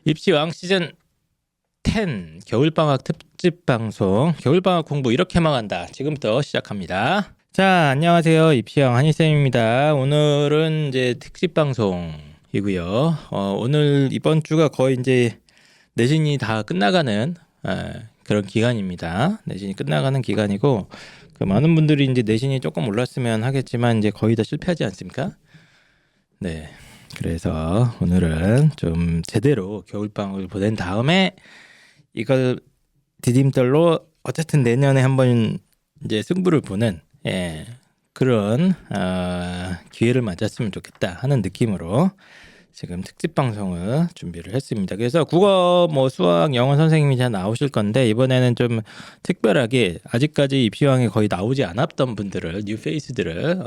입시왕 시즌 10 겨울방학 특집 방송 겨울방학 공부 이렇게 망한다. 지금부터 시작합니다. 자, 안녕하세요. 입시왕 한희쌤입니다. 오늘은 이제 특집 방송이고요. 오늘 이번 주가 거의 이제 내신이 다 끝나가는 그런 기간입니다. 내신이 끝나가는 기간이고 그 많은 분들이 이제 내신이 조금 올랐으면 하겠지만 이제 거의 다 실패하지 않습니까? 네. 그래서 오늘은 좀 제대로 겨울방학을 보낸 다음에 이걸 디딤돌로 어쨌든 내년에 한번 이제 승부를 보는 그런 기회를 맞았으면 좋겠다 하는 느낌으로 지금 특집 방송을 준비를 했습니다. 그래서 국어, 수학, 영어 선생님이 다 나오실 건데 이번에는 좀 특별하게 아직까지 입시왕에 거의 나오지 않았던 분들을 뉴 페이스들을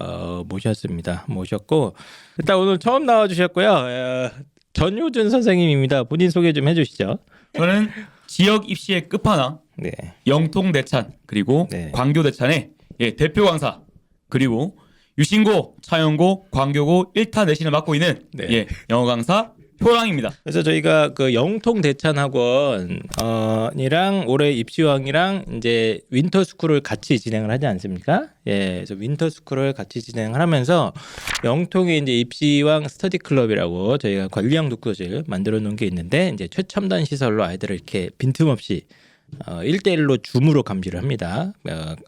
모셨고 일단 오늘 처음 나와주셨고요. 전효준 선생님입니다. 본인 소개 좀 해주시죠. 저는 지역 입시의 끝판왕 네. 영통대찬 그리고 네. 광교대찬의 대표 강사 그리고 유신고, 차영고, 광교고 1타 내신을 맡고 있는 네. 영어 강사 효랑입니다. 그래서 저희가 그 영통 대찬학원이랑 올해 입시왕이랑 이제 윈터스쿨을 같이 진행을 하지 않습니까? 그래서 윈터스쿨을 같이 진행을 하면서 영통에 이제 입시왕 스터디 클럽이라고 저희가 관리형 독서실 만들어 놓은 게 있는데 이제 최첨단 시설로 아이들을 이렇게 빈틈없이 1대1로 줌으로 감시를 합니다.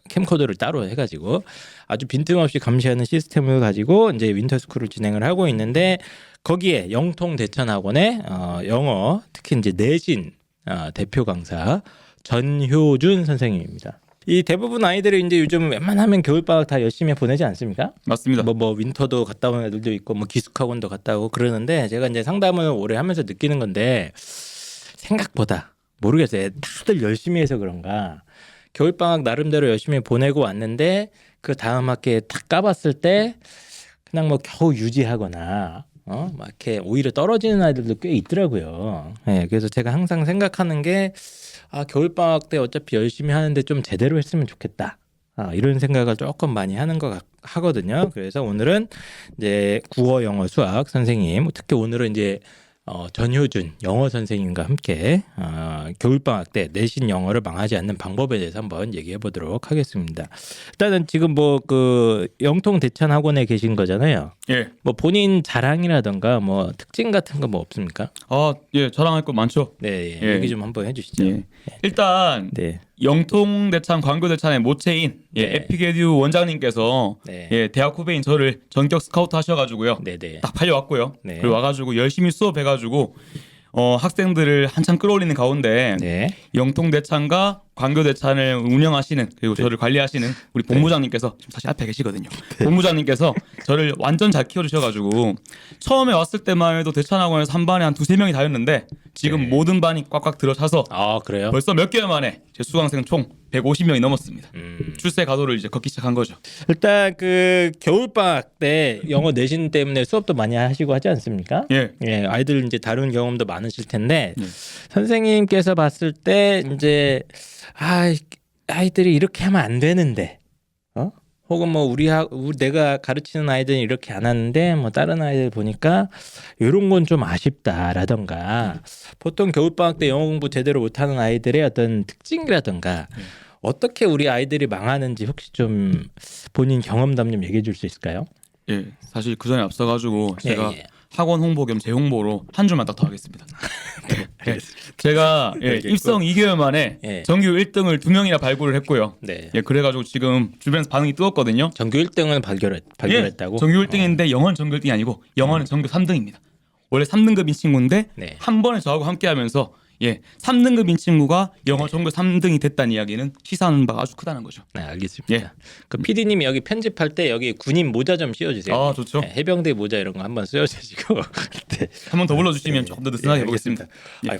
캠코더를 따로 해가지고 아주 빈틈없이 감시하는 시스템을 가지고 이제 윈터스쿨을 진행을 하고 있는데 거기에 영통 대찬학원의 영어 특히 이제 내신 대표 강사 전효준 선생님입니다. 이 대부분 아이들이 이제 요즘 웬만하면 겨울방학 다 열심히 보내지 않습니까? 맞습니다. 윈터도 갔다 온 애들도 있고 기숙학원도 갔다 오고 그러는데 제가 이제 상담을 오래 하면서 느끼는 건데 생각보다 모르겠어요. 다들 열심히 해서 그런가. 겨울방학 나름대로 열심히 보내고 왔는데 그 다음 학기에 딱 까봤을 때 그냥 겨우 유지하거나 막 이렇게 오히려 떨어지는 아이들도 꽤 있더라고요. 그래서 제가 항상 생각하는 게 겨울방학 때 어차피 열심히 하는데 좀 제대로 했으면 좋겠다. 이런 생각을 조금 많이 하거든요. 그래서 오늘은 이제 국어, 영어, 수학 선생님, 특히 오늘은 이제 전효준 영어 선생님과 함께 겨울방학 때 내신 영어를 망하지 않는 방법에 대해서 한번 얘기해 보도록 하겠습니다. 일단은 지금 그 영통 대찬 학원에 계신 거잖아요. 예. 본인 자랑이라던가 특징 같은 거 없습니까? 자랑할 거 많죠. 네, 예. 얘기 좀 한번 해주시죠. 예. 일단 네. 영통대찬, 광교대찬의 모체인 네. 에피게듀 원장님께서 네. 대학 후배인 저를 전격 스카우트 하셔가지고요. 네네. 딱 팔려왔고요. 네. 그리고 와가지고 열심히 수업해가지고 학생들을 한참 끌어올리는 가운데 네. 영통대찬과 광교대찬을 운영하시는 그리고 저를 관리하시는 우리 본부장님께서 지금 사실 앞에 계시거든요. 본부장님께서 저를 완전 잘 키워주셔가지고 처음에 왔을 때만 해도 대찬학원에서 한 반에 한 2-3명이 다녔는데 지금 네. 모든 반이 꽉꽉 들어차서 그래요? 벌써 몇 개월 만에 제 수강생 총 150명이 넘었습니다. 음. 출세 가도를 이제 걷기 시작한 거죠. 일단 그 겨울방학 때 영어 내신 때문에 수업도 많이 하시고 하지 않습니까? 예. 아이들 이제 다룬 경험도 많으실 텐데 예. 선생님께서 봤을 때 이제 아이들이 이렇게 하면 안 되는데, 혹은 내가 가르치는 아이들은 이렇게 안 하는데 다른 아이들 보니까 이런 건 좀 아쉽다라던가 보통 겨울방학 때 영어 공부 제대로 못하는 아이들의 어떤 특징이라던가 어떻게 우리 아이들이 망하는지 혹시 좀 본인 경험담 좀 얘기해 줄 수 있을까요? 예. 사실 그 전에 앞서가지고 제가 예. 학원 홍보 겸 재홍보로 한 줄만 딱 더 하겠습니다. 제가 입성 2개월 만에 정규 1등을 2명이나 발굴을 했고요. 네. 그래가지고 지금 주변에서 반응이 뜨겁거든요. 정규 1등을 발견했다고? 정규 1등인데 영어는 정규 1등이 아니고 영어는 정규 3등입니다. 원래 3등급인 친구인데 네. 한 번에 저하고 함께하면서 3등급인 친구가 영어 정규 3등이 됐다는 이야기는 시사하는 바가 아주 크다는 거죠. 네, 알겠습니다. 그 PD님이 여기 편집할 때 여기 군인 모자 좀 씌워주세요. 좋죠. 해병대 모자 이런 거 한번 씌워주시고 한 번 더 불러주시면 조금 더 느슨하게 해보겠습니다.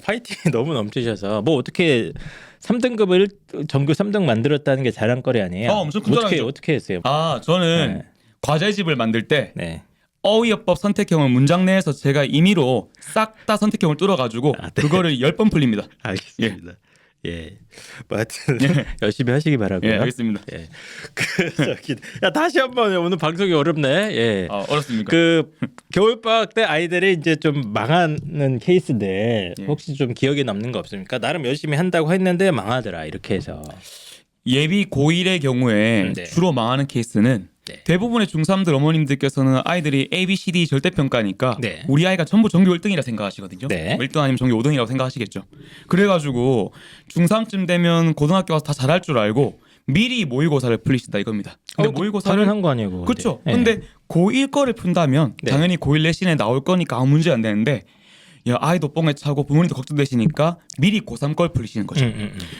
파이팅이 너무 넘치셔서 어떻게 3등급을 정규 3등 만들었다는 게 자랑거리 아니에요? 엄청 큰 자랑이죠. 어떻게 했어요? 저는 과제집을 만들 때 네. 어휘어법 선택형을 문장 내에서 제가 임의로 싹 다 선택형을 뚫어가지고 그거를 10번 풀립니다. 알겠습니다. 예. 뭐 하여튼 열심히 하시기 바라고요. 예, 알겠습니다. 예. 저기 야 다시 한번 오늘 방송이 어렵네. 예. 어렵습니까? 그 겨울방학 때 아이들이 이제 좀 망하는 케이스인데 예. 혹시 좀 기억에 남는 거 없습니까? 나름 열심히 한다고 했는데 망하더라 이렇게 해서. 예비 고1의 경우에 네. 주로 망하는 케이스는 네. 대부분의 중3들 어머님들께서는 아이들이 A, B, C, D 절대평가니까 네. 우리 아이가 전부 전교 1등이라 생각하시거든요. 네. 1등 아니면 전교 5등이라고 생각하시겠죠. 그래가지고 중3쯤 되면 고등학교 가서 다 잘할 줄 알고 미리 모의고사를 풀리신다 이겁니다. 근데 모의고사를 당연한 거 아니에요. 그거 그렇죠. 네. 근데 고1 거를 푼다면 네. 당연히 고1 내신에 나올 거니까 아무 문제 안 되는데 야, 아이도 뻥에 차고 부모님도 걱정되시니까 미리 고3 걸 풀리시는 거죠.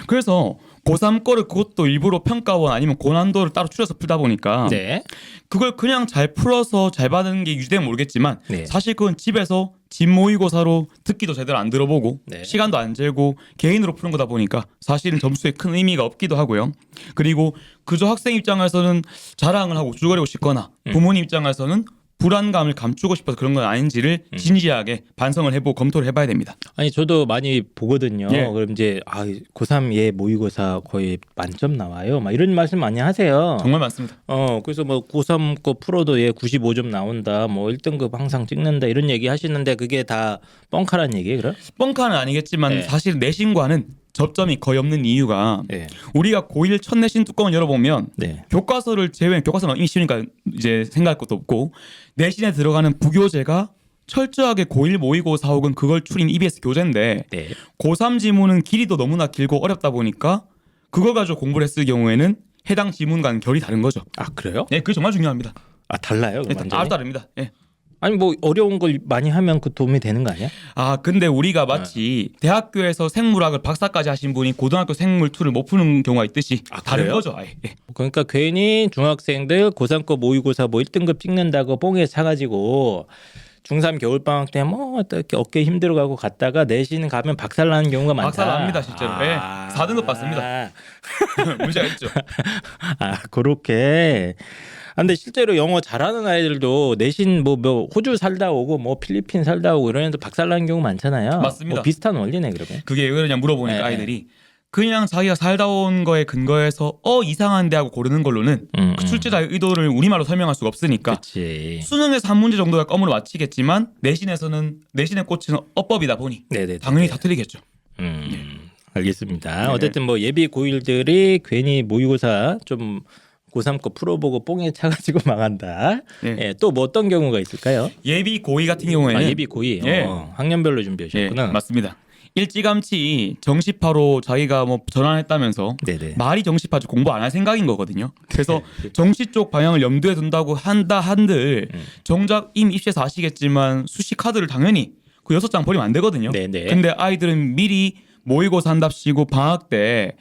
그래서 고3 거를 그것도 일부러 평가원 아니면 고난도를 따로 추려서 풀다 보니까 네. 그걸 그냥 잘 풀어서 잘 받은 게 유지되면 모르겠지만 네. 사실 그건 집에서 집 모의고사로 듣기도 제대로 안 들어보고 네. 시간도 안 재고 개인으로 푸는 거다 보니까 사실은 점수에 큰 의미가 없기도 하고요. 그리고 그저 학생 입장에서는 자랑을 하고 우쭐거리고 싶거나 부모님 입장에서는 불안감을 감추고 싶어서 그런 건 아닌지를 진지하게 반성을 해보고 검토를 해봐야 됩니다. 아니 저도 많이 보거든요. 예. 그럼 이제 고3 예 모의고사 거의 만점 나와요. 막 이런 말씀 많이 하세요. 정말 많습니다. 그래서 뭐 고3 거 풀어도 예 95점 나온다. 뭐 1등급 항상 찍는다. 이런 얘기 하시는데 그게 다 뻥카란 얘기예요, 그럼? 뻥카는 아니겠지만 네. 사실 내신과는 접점이 거의 없는 이유가 네. 우리가 고1 첫 내신 뚜껑을 열어보면 네. 교과서를 제외 교과서는 이미 쉬우니까 이제 생각할 것도 없고 내신에 들어가는 부교재가 철저하게 고1 모의고사 혹은 그걸 추린 EBS 교재인데 네. 고3 지문은 길이도 너무나 길고 어렵다 보니까 그걸 가지고 공부를 했을 경우에는 해당 지문과는 결이 다른 거죠. 아, 그래요? 네, 그게 정말 중요합니다. 아, 달라요? 그럼 완전히? 아주 다릅니다. 예. 아니 뭐 어려운 걸 많이 하면 그 도움이 되는 거 아니야? 아 근데 우리가 마치 대학교에서 생물학을 박사까지 하신 분이 고등학교 생물 2를 못 푸는 경우가 있듯이 다른 그래요? 거죠. 아예. 예. 그러니까 괜히 중학생들 고3 거 모의고사 뭐 1등급 찍는다고 뽕에 차가지고 중3 겨울방학 때 뭐 이렇게 어깨 힘들어가고 갔다가 내신 가면 박살나는 경우가 많다. 박살납니다 실제로. 예. 4등급 받습니다. 문제가 있죠. 아 그렇게. 근데 실제로 영어 잘하는 아이들도 내신 뭐 호주 살다 오고 뭐 필리핀 살다 오고 이런 애들 박살나는 경우 많잖아요. 맞습니다. 뭐 비슷한 원리네 그러면. 그게 왜 그러냐 물어보니까 네. 아이들이 그냥 자기가 살다 온 거에 근거해서 이상한데 하고 고르는 걸로는 그 출제자의 의도를 우리말로 설명할 수가 없으니까 그렇지. 수능에서 한 문제 정도가 껌으로 맞히겠지만 내신에서는 내신의 꽃은 어법이다 보니 네네. 당연히 다 틀리겠죠. 알겠습니다. 네. 어쨌든 뭐 예비 고1들이 괜히 모의고사 좀 고3 거 풀어보고 뽕에 차가지고 망한다. 네. 예, 또 뭐 어떤 경우가 있을까요? 예비 고2 같은 경우에는 예비 고2. 예. 학년별로 예, 준비하셨구나. 맞습니다. 일찌감치 정시파로 자기가 뭐 전환했다면서 네네. 말이 정시파죠. 공부 안 할 생각인 거거든요. 그래서 네. 정시 쪽 방향을 염두에 둔다고 한들 정작 이미 입시에서 아시겠지만 수시 카드를 당연히 그 6장 버리면 안 되거든요. 네네. 근데 아이들은 미리 모의고사 한답시고 방학 때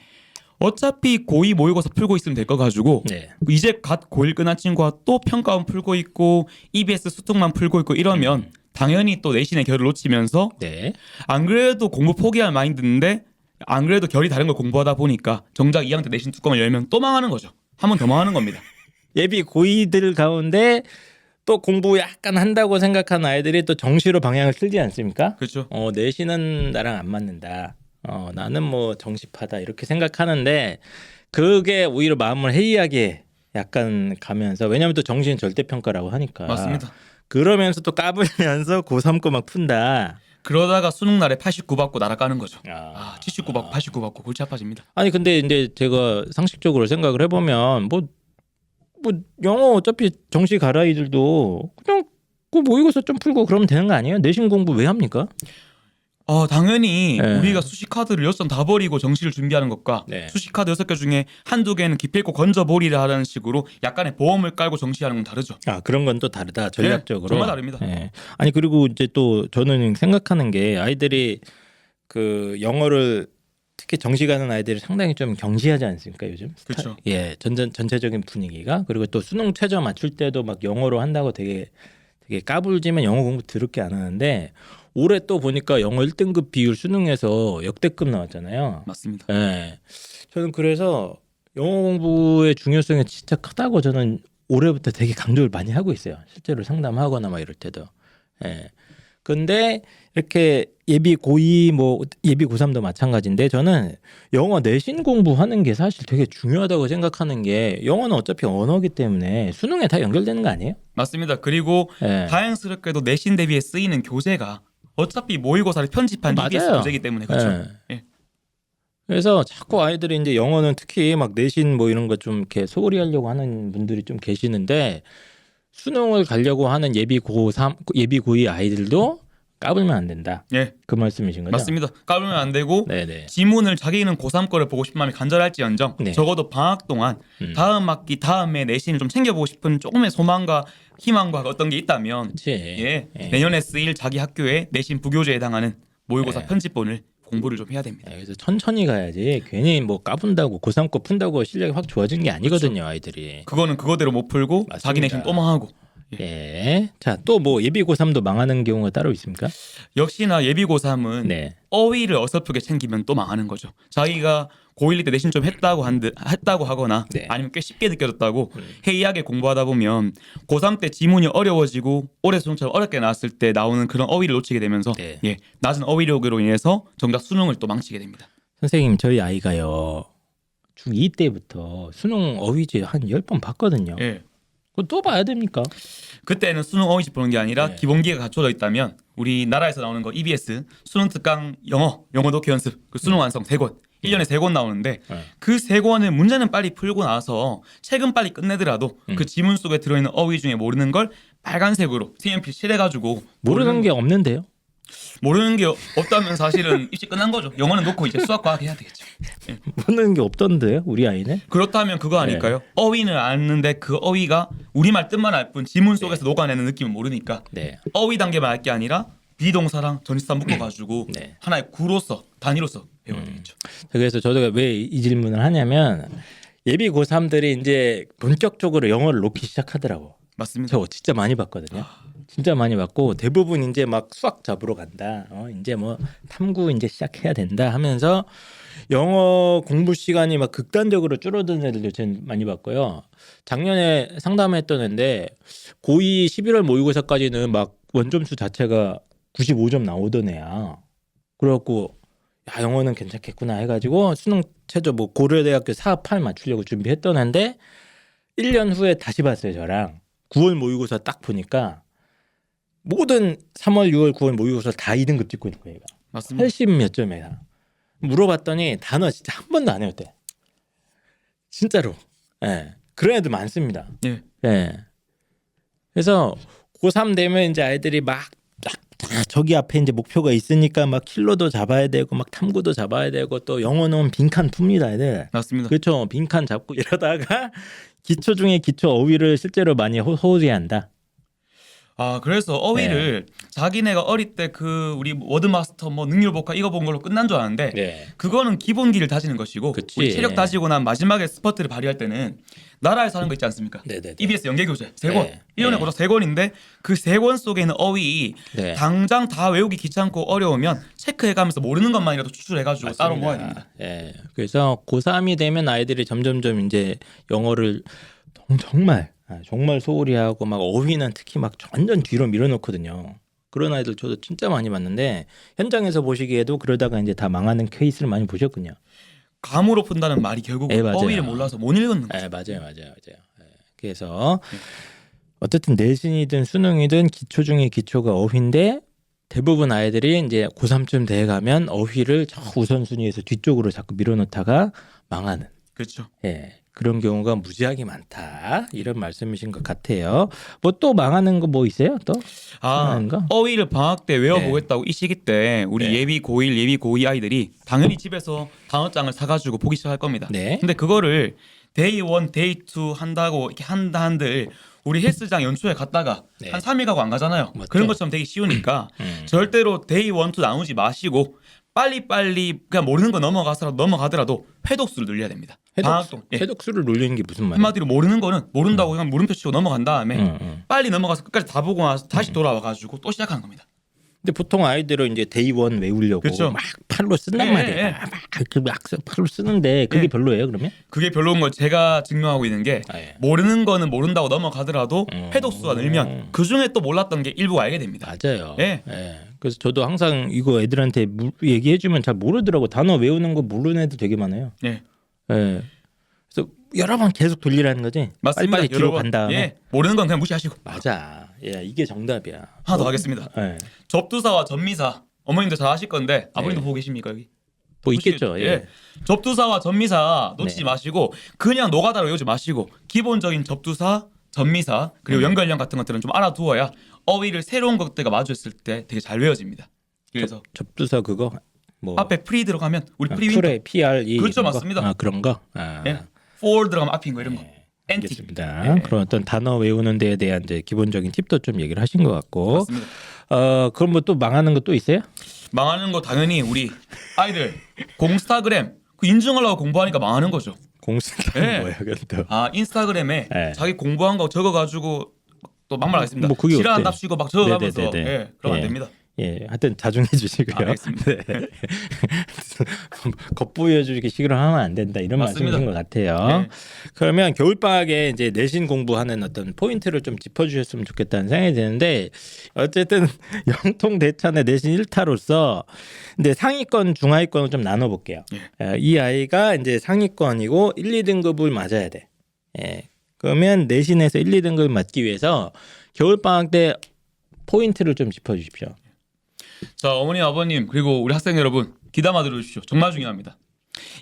어차피 고2 모의고사 풀고 있으면 될 거 가지고 네. 이제 갓 고1 끝난 친구가 또 평가원 풀고 있고 EBS 수능만 풀고 있고 이러면 당연히 또 내신의 결을 놓치면서 네. 안 그래도 공부 포기할 마인드인데 안 그래도 결이 다른 걸 공부하다 보니까 정작 2학년 때 내신 뚜껑을 열면 또 망하는 거죠. 한 번 더 망하는 겁니다. 예비 고2들 가운데 또 공부 약간 한다고 생각하는 아이들이 또 정시로 방향을 틀지 않습니까? 그렇죠. 내신은 나랑 안 맞는다. 나는 뭐 정시파다 이렇게 생각하는데 그게 오히려 마음을 해이하게 약간 가면서 왜냐하면 또 정시는 절대평가라고 하니까 맞습니다. 그러면서 또 까불면서 고3 거 막 푼다. 그러다가 수능 날에 89 받고 날아가는 거죠. 아. 79 받고 89 받고 골치 아파집니다. 아니 근데 이제 제가 상식적으로 생각을 해보면 뭐 영어 어차피 정시 갈 아이들도 그냥 그 모의고사 좀 풀고 그러면 되는 거 아니에요? 내신 공부 왜 합니까? 당연히 네. 우리가 수시 카드를 6장 다 버리고 정시를 준비하는 것과 네. 수시 카드 6개 중에 한두 개는 기필코 건져버리라 하는 식으로 약간의 보험을 깔고 정시하는 건 다르죠. 아 그런 건 또 다르다 전략적으로. 정말 다릅니다. 예. 아니 그리고 이제 또 저는 생각하는 게 아이들이 그 영어를 특히 정시 가는 아이들이 상당히 좀 경시하지 않습니까 요즘? 그렇죠. 예, 전체적인 분위기가 그리고 또 수능 최저 맞출 때도 막 영어로 한다고 되게 까불지만 영어 공부 더럽게 안 하는데 올해 또 보니까 영어 1등급 비율 수능에서 역대급 나왔잖아요. 맞습니다. 예. 저는 그래서 영어 공부의 중요성이 진짜 크다고 저는 올해부터 되게 강조를 많이 하고 있어요. 실제로 상담하거나 막 이럴 때도. 예. 근데 이렇게 예비 고2 뭐 예비 고3도 마찬가지인데 저는 영어 내신 공부하는 게 사실 되게 중요하다고 생각하는 게 영어는 어차피 언어기 때문에 수능에 다 연결되는 거 아니에요? 맞습니다. 그리고 예. 다행스럽게도 내신 대비에 쓰이는 교재가 어차피 모의고사를 편집한 EBS 맞아요. 교재이기 때문에 그렇죠. 예. 예. 그래서 자꾸 아이들이 이제 영어는 특히 막 내신 뭐 이런 거 좀 이렇게 소홀히 하려고 하는 분들이 좀 계시는데 수능을 가려고 하는 예비 고3, 예비 고2 아이들도 까불면 안 된다. 예, 그 말씀이신 거죠? 맞습니다. 까불면 안 되고 네네. 지문을 자기는 고3 거를 보고 싶은 마음이 간절할지언정 네. 적어도 방학 동안 다음 학기 다음에 내신을 좀 챙겨보고 싶은 조금의 소망과 희망과 어떤 게 있다면 그치. 예, 예. 내년에 쓰일 자기 학교의 내신 부교재에 해당하는 모의고사 예. 편집본을 공부를 좀 해야 됩니다. 그래서 천천히 가야지 괜히 뭐 까분다고 고3 거 푼다고 실력이 확 좋아지는 게 아니거든요, 아이들이. 그거는 그거대로 못 풀고 맞습니다. 자기 내신 또 망하고 예. 자, 또 뭐 예비 고3도 망하는 경우가 따로 있습니까? 역시나 예비 고3은 네. 어휘를 어설프게 챙기면 또 망하는 거죠. 자기가 고1 때 내신 좀 했다고 하거나 네. 아니면 꽤 쉽게 느껴졌다고 해이하게 공부하다 보면 고3 때 지문이 어려워지고 올해 수능처럼 어렵게 나왔을 때 나오는 그런 어휘를 놓치게 되면서 네. 예, 낮은 어휘력으로 인해서 정작 수능을 또 망치게 됩니다. 선생님, 저희 아이가요. 중2 때부터 수능 어휘지 한 10번 봤거든요. 예. 그거 또 봐야 됩니까? 그때는 수능 어휘집 보는 게 아니라 네. 기본기가 갖춰져 있다면 우리나라에서 나오는 거 EBS 수능 특강 영어 독해 연습 그 수능 완성 3권 1년에 3권 나오는데 네. 그 3권을 문제는 빨리 풀고 나서 책은 빨리 끝내더라도 그 지문 속에 들어있는 어휘 중에 모르는 걸 빨간색으로 색연필 칠해가지고 모르는 게 없는데요. 모르는 게 없다면 사실은 입시 끝난 거죠. 영어는 놓고 이제 수학 과학 해야 되겠죠. 모르는 게 없던데요, 우리 아이는? 그렇다면 그거 아닐까요? 어휘는 아는데 그 어휘가 우리말 뜻만 알 뿐 지문 속에서 녹아내는 느낌은 모르니까 네. 어휘 단계만 알 게 아니라 비동사랑 전치사 묶어가지고 네. 하나의 구로서 단위로서 배워야 되겠죠. 그래서 저도 왜 이 질문을 하냐면 예비 고3들이 이제 본격적으로 영어를 놓기 시작하더라고. 맞습니다. 저 진짜 많이 봤거든요. 진짜 많이 봤고 대부분 이제 막 수학 잡으러 간다. 이제 뭐 탐구 이제 시작해야 된다 하면서 영어 공부 시간이 막 극단적으로 줄어든 애들도 전 많이 봤고요. 작년에 상담했던 애인데 고2 11월 모의고사까지는 막 원점수 자체가 95점 나오던 애야. 그래갖고 야 영어는 괜찮겠구나 해가지고 수능 최저 뭐 고려대학교 4, 8 맞추려고 준비했던 애인데 1년 후에 다시 봤어요 저랑. 9월 모의고사 딱 보니까 모든 3월, 6월, 9월 모의고사 다 2등급 찍고 있는 거예요. 맞습니다. 80 몇 점이야. 물어봤더니 단어 진짜 한 번도 안 외웠대. 진짜로. 예. 그런 애들 많습니다. 예. 예. 그래서 고3 되면 이제 아이들이 막 저기 앞에 이제 목표가 있으니까 막 킬러도 잡아야 되고 막 탐구도 잡아야 되고 또 영어 넣으면 빈칸 풉니다 애들. 맞습니다. 그렇죠. 빈칸 잡고 이러다가 기초 중에 기초 어휘를 실제로 많이 소홀히 한다. 아 그래서 어휘를 자기네가 어릴 때 그 우리 워드마스터 뭐 능률복화 이거 본 걸로 끝난 줄 아는데 네. 그거는 기본기를 다지는 것이고 그치. 우리 체력 다지고 난 마지막에 스퍼트를 발휘할 때는 나라에서 하는 거 있지 않습니까? 네네네. EBS 연계교재 3권 네. 1년에 네. 고작 3권인데 그 3권 속에 있는 어휘 네. 당장 다 외우기 귀찮고 어려우면 체크해가면서 모르는 것만이라도 추출해가지고 따로 모아야 됩니다. 예. 그래서 고3이 되면 아이들이 점점점 이제 영어를 정말 소홀히 하고 막 어휘는 특히 막 완전 뒤로 밀어놓거든요. 그런 아이들 저도 진짜 많이 봤는데 현장에서 보시기에도 그러다가 이제 다 망하는 케이스를 많이 보셨군요. 감으로 푼다는 말이 결국 예, 맞아요. 어휘를 몰라서 못 읽는 거죠. 맞아요. 예. 그래서 어쨌든 내신이든 수능이든 기초 중에 기초가 어휘인데 대부분 아이들이 이제 고3쯤 돼 가면 어휘를 저 우선순위에서 뒤쪽으로 자꾸 밀어놓다가 망하는. 그렇죠. 예. 그런 경우가 무지하게 많다. 이런 말씀이신 것 같아요. 뭐 또 망하는 거 뭐 있어요? 또? 망하는 거? 어휘를 방학 때 외워보겠다고 이 시기 때 우리 네. 예비 고1, 예비 고2 아이들이 당연히 집에서 단어장을 사가지고 보기 시작할 겁니다. 네. 근데 그거를 데이 1, 데이 2 한다고 이렇게 한들 우리 헬스장 연초에 갔다가 네. 한 3일 가고 안 가잖아요. 맞죠. 그런 것처럼 되게 쉬우니까 절대로 데이 1, 2 나누지 마시고 빨리빨리 그냥 모르는 거 넘어가더라도 회독수를 늘려야 됩니다. 방학동. 예. 해독수를 놀리는 게 무슨 말이에요? 한마디로 모르는 거는 모른다고 그냥 물음표 치고 넘어간 다음에 응. 빨리 넘어가서 끝까지 다 보고 나서 다시 돌아와가지고 또 시작하는 겁니다. 근데 보통 아이들은 이제 데이원 외우려고 그쵸. 막 팔로 쓴단 예, 말이에요. 예. 막 팔로 쓰는데 그게 예. 별로예요, 그러면? 그게 별로인 걸 제가 증명하고 있는 게 아, 예. 모르는 거는 모른다고 넘어가더라도 회독수가 늘면 그 중에 또 몰랐던 게 일부 알게 됩니다. 맞아요. 예. 그래서 저도 항상 이거 애들한테 얘기해주면 잘 모르더라고. 단어 외우는 거 모르는 애들 되게 많아요. 예. 예. 그래서 여러 번 계속 돌리라는 거지. 맞습니다. 빨리 뒤로 여러분. 간 다음에. 예. 모르는 건 그냥 무시하시고. 맞아. 예, 이게 정답이야. 하나 더 하겠습니다. 예. 접두사와 전미사. 어머님도 잘 아실 건데 아버님도 예. 보고 계십니까 여기? 뭐 있겠죠. 예. 접두사와 전미사 놓치지 네. 마시고 그냥 노가다로 외우지 마시고 기본적인 접두사, 전미사 그리고 연결형 같은 것들은 좀 알아두어야 어휘를 새로운 것들과 마주했을 때 되게 잘 외워집니다. 그래서 접두사 그거 뭐 앞에 프리 들어가면 우리 프리 윈터 프레 PRE 그렇죠, 이런 거? 맞습니다. 아, 그런 거. 아. 예. for 들어가면 앞인 거 이런 거. 엔티. 알겠습니다. 예. 그런 어떤 단어 외우는 데에 대한 이제 기본적인 팁도 좀 얘기를 하신 것 같고. 맞습니다. 그럼 뭐 또 망하는 거 또 있어요? 망하는 거 당연히 우리 아이들 공스타그램 그 인증하려고 공부하니까 망하는 거죠. 공스타는 예. 뭐야, 그것도. 아 인스타그램에 예. 자기 공부한 거 적어가지고 또 막말하겠습니다. 뭐 그게 어때요? 지랄한답시고 막 적어가면서 네네네네. 예, 그러면 안 예. 됩니다. 예, 하여튼 자중해 주시고요. 알겠습니다. 네. 겉보여 주기 식으로 하면 안 된다 이런 맞습니다. 말씀이신 것 같아요. 네. 그러면 겨울방학에 이제 내신 공부하는 어떤 포인트를 좀 짚어주셨으면 좋겠다는 생각이 드는데 어쨌든 영통 대찬의 내신 1타로서 근데 상위권, 중하위권을 좀 나눠볼게요. 이 아이가 이제 상위권이고 1, 2등급을 맞아야 돼. 예. 그러면 내신에서 1, 2등급을 맞기 위해서 겨울방학 때 포인트를 좀 짚어주십시오. 자 어머님 아버님 그리고 우리 학생 여러분 귀담아 들어주십시오. 정말 중요합니다.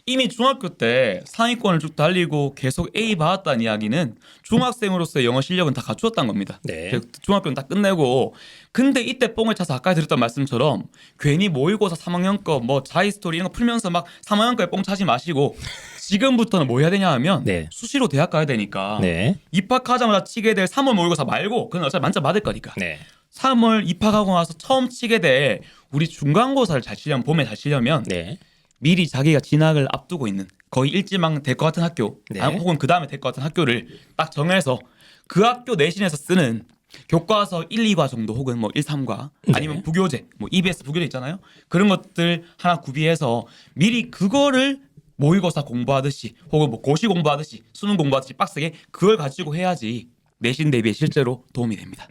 이미 중학교 때 상위권을 쭉 달리고 계속 A 받았다는 이야기는 중학생으로서의 영어 실력은 다 갖추었다는 겁니다. 네. 중학교는 다 끝내고 근데 이때 뽕을 차서 아까 드렸던 말씀처럼 괜히 모의고사 3학년 거 뭐 자이스토리 이런 거 풀면서 막 3학년 거에 뽕 차지 마시고 지금부터는 뭐 해야 되냐 하면 네. 수시로 대학 가야 되니까 네. 입학하자마자 치게 될 3월 모의고사 말고 그건 어차피 만점 받을 거니까 네. 3월 입학하고 나서 처음 치게 될 우리 중간고사를 잘 치려면 봄에 잘 치려면 네. 미리 자기가 진학을 앞두고 있는 거의 일지망 될 것 같은 학교 네. 혹은 그 다음에 될 것 같은 학교를 딱 정해서 그 학교 내신에서 쓰는 교과서 1, 2과 정도 혹은 뭐 1, 3과 아니면 네. 부교재 뭐 EBS 부교재 있잖아요. 그런 것들 하나 구비해서 미리 그거를 모의고사 공부하듯이 혹은 뭐 고시 공부하듯이 수능 공부하듯이 빡세게 그걸 가지고 해야지 내신 대비에 실제로 도움이 됩니다.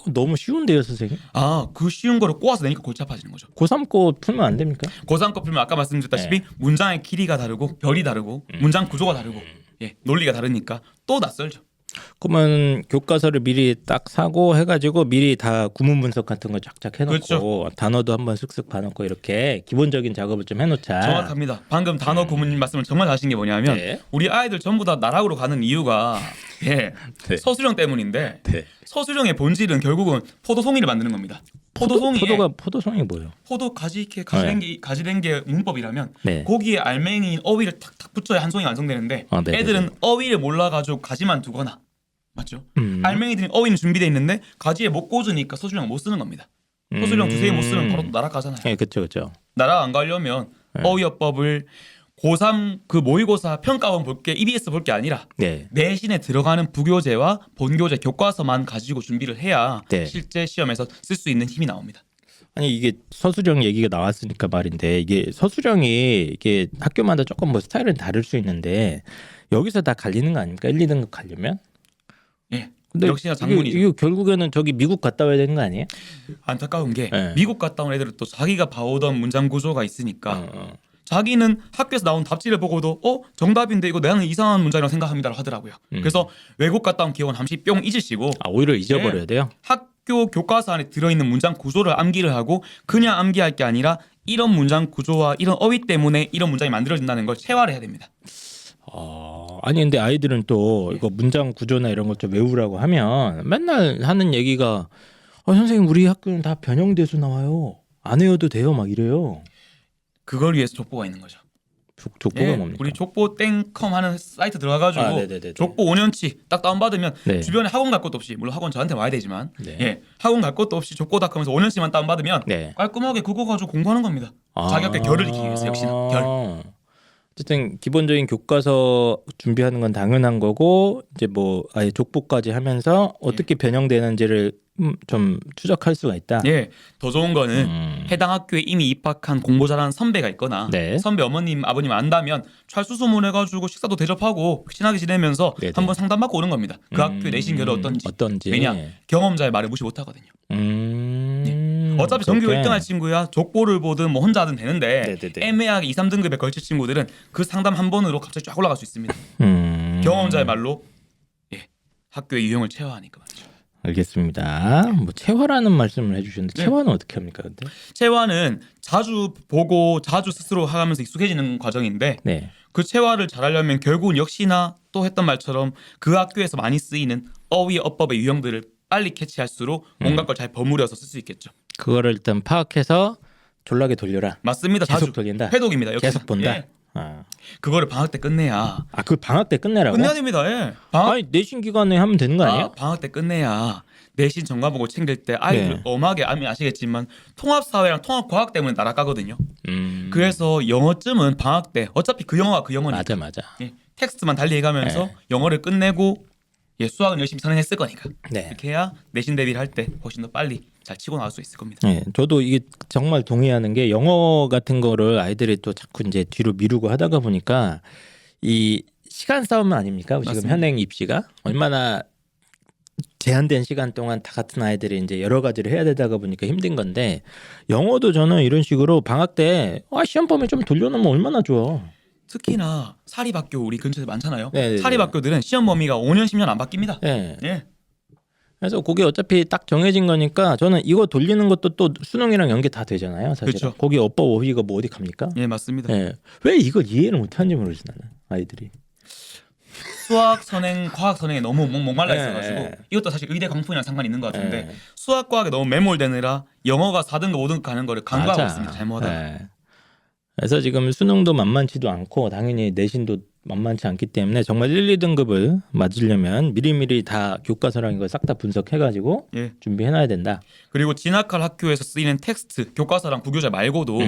너무 쉬운데요, 선생님? 그 쉬운 거를 꼬아서 내니까 골치 아파지는 거죠. 고3 거 풀면 안 됩니까? 고3 거 풀면 아까 말씀드렸다시피 문장의 길이가 다르고 별이 다르고 문장 구조가 다르고 예, 논리가 다르니까 또 낯설죠. 그러면 교과서를 미리 딱 사고 해가지고 미리 다 구문 분석 같은 거 쫙쫙 해놓고 그렇죠. 단어도 한번 쓱쓱 봐놓고 이렇게 기본적인 작업을 좀 해놓자. 정확합니다. 방금 단어 고문님 말씀을 정말 하신 게 뭐냐면 네. 우리 아이들 전부 다 나락으로 가는 이유가 예, 네. 서술형 때문인데 네. 서술형의 본질은 결국은 포도송이를 만드는 겁니다. 포도송이에 포도송이 뭐예요? 포도 가지 이렇게 가지랭개 문법이라면 네. 거기에 알맹이인 어휘를 탁탁 붙여야 한 송이 완성되는데 아, 네네네. 애들은 어휘를 몰라가지고 가지만 두거나 맞죠? 음. 알맹이들은 어휘는 준비돼 있는데 가지에 못 꽂으니까 서술형 못 쓰는 겁니다. 서술형 두세 개 못 쓰면 바로 또 나락 가잖아요. 예, 그렇죠, 그렇죠. 나락 안 가려면 어휘어법을 고3 그 모의고사 평가원 볼 게 EBS 볼 게 아니라 네. 내신에 들어가는 부교재와 본교재 교과서만 가지고 준비를 해야 네. 실제 시험에서 쓸 수 있는 힘이 나옵니다. 아니 이게 서술형 얘기가 나왔으니까 말인데 이게 서술형이 이게 학교마다 조금 뭐 스타일은 다를 수 있는데 여기서 다 갈리는 거 아닙니까? 1, 2등급 가려면? 예. 근데 역시나 장문이죠. 이게 결국에는 저기 미국 갔다 와야 되는 거 아니에요? 안타까운 게 네. 미국 갔다 온 애들은 또 자기가 봐오던 문장 구조가 있으니까 어. 자기는 학교에서 나온 답지를 보고도 정답인데 이거 나는 이상한 문장이라고 생각합니다 하더라고요. 그래서 외국 갔다 온 기억은 잠시 뿅 잊으시고 아 오히려 잊어버려야 네. 돼요? 학교 교과서 안에 들어있는 문장 구조를 암기를 하고 그냥 암기할 게 아니라 이런 문장 구조와 이런 어휘 때문에 이런 문장이 만들어진다는 걸 체화를 해야 됩니다. 아니 근데 아이들은 또 이거 문장 구조나 이런 걸 좀 외우라고 하면 맨날 하는 얘기가 선생님 우리 학교는 다 변형돼서 나와요. 안 외워도 돼요 막 이래요. 그걸 위해서 족보가 있는 거죠. 족보가 예, 뭡니까? 우리 족보 땡컴 하는 사이트 들어가가지고 네네네네. 족보 5년치 딱 다운받으면 네. 주변에 학원 갈 것도 없이 물론 학원 저한테 와야 되지만 네. 예, 학원 갈 것도 없이 족보닷컴에서 5년치만 다운받으면 네. 깔끔하게 그거 가지고 공부하는 겁니다. 자기 학교 결을 익히기 위해서 역시나 결. 어쨌든 기본적인 교과서 준비하는 건 당연한 거고 이제 뭐 아예 족보까지 하면서 어떻게 변형되는지를 좀 추적할 수가 있다. 예, 더 좋은 거는 해당 학교에 이미 입학한 공부 잘하는 선배가 있거나 네. 선배 어머님 아버님 안다면 찰수소문해가지고 식사도 대접하고 친하게 지내면서 네네. 한번 상담받고 오는 겁니다. 그 학교 내신 결이 어떤지. 왜냐 경험자의 말을 무시 못하거든요. 어차피 전교 그렇게. 1등할 친구야 족보를 보든 뭐 혼자 하든 되는데 네네네. 애매하게 2, 3등급에 걸칠 친구들은 그 상담 한 번으로 갑자기 쫙 올라갈 수 있습니다. 경험자의 말로 예, 학교의 유형을 체화하니까 말이죠. 알겠습니다. 뭐 체화라는 말씀을 해주셨는데 네. 체화는 어떻게 합니까, 근데? 체화는 자주 보고 자주 스스로 하면서 익숙해지는 과정인데 네. 그 체화를 잘하려면 결국은 역시나 또 했던 말처럼 그 학교에서 많이 쓰이는 어휘 어법의 유형들을 빨리 캐치할수록 온갖 걸 잘 버무려서 쓸 수 있겠죠. 그거를 일단 파악해서 졸라게 돌려라. 맞습니다. 계속 자주 돌린다. 회독입니다. 역시나. 계속 본다. 예. 아, 그거를 방학 때 끝내야 그 방학 때 끝내라고? 끝내야 됩니다. 예. 방학 아니 내신 기간에 하면 되는 거 아니에요? 방학 때 끝내야 내신 전과보고 챙길 때 아이들 네. 엄하게 아시겠지만 통합사회랑 통합과학 때문에 날아가거든요. 그래서 영어쯤은 방학 때 어차피 그 영어가 그 영어니까 맞아. 예, 텍스트만 달리 해가면서 네. 영어를 끝내고 예, 수학은 열심히 선행했을 거니까 네. 이렇게 해야 내신 대비를 할 때 훨씬 더 빨리 잘 치고 나올 수 있을 겁니다. 네, 저도 이게 정말 동의하는 게 영어 같은 거를 아이들이 또 자꾸 이제 뒤로 미루고 하다가 보니까 이 시간 싸움 아닙니까? 지금 맞습니다. 현행 입시가 얼마나 제한된 시간 동안 다 같은 아이들이 이제 여러 가지를 해야 되다가 보니까 힘든 건데 영어도 저는 이런 식으로 방학 때 시험 범위 좀 돌려놓으면 얼마나 좋아. 특히나 사립학교 우리 근처에 많잖아요. 네네네. 사립학교들은 시험 범위가 5년 10년 안 바뀝니다. 네. 예. 그래서 그게 어차피 딱 정해진 거니까 저는 이거 돌리는 것도 또 수능이랑 연계 다 되잖아요. 사실. 그렇죠. 거기 어법 어휘가 뭐 어디 갑니까? 예, 맞습니다. 네. 왜 이걸 이해를 못하는지 모르겠어 나는 아이들이. 수학 선행, 과학 선행에 너무 목말라 네. 있어가지고 이것도 사실 의대 광풍이랑 상관이 있는 것 같은데 네. 수학 과학에 너무 매몰되느라 영어가 4등급 5등급 가는 거를 간과하고 맞아. 있습니다. 잘못하다. 네. 그래서 지금 수능도 만만치도 않고 당연히 내신도 만만치 않기 때문에 정말 1, 2등급을 맞으려면 미리미리 다 교과서랑 이걸 싹 다 분석해가지고 예. 준비해놔야 된다. 그리고 진학할 학교에서 쓰이는 텍스트, 교과서랑 부교재 말고도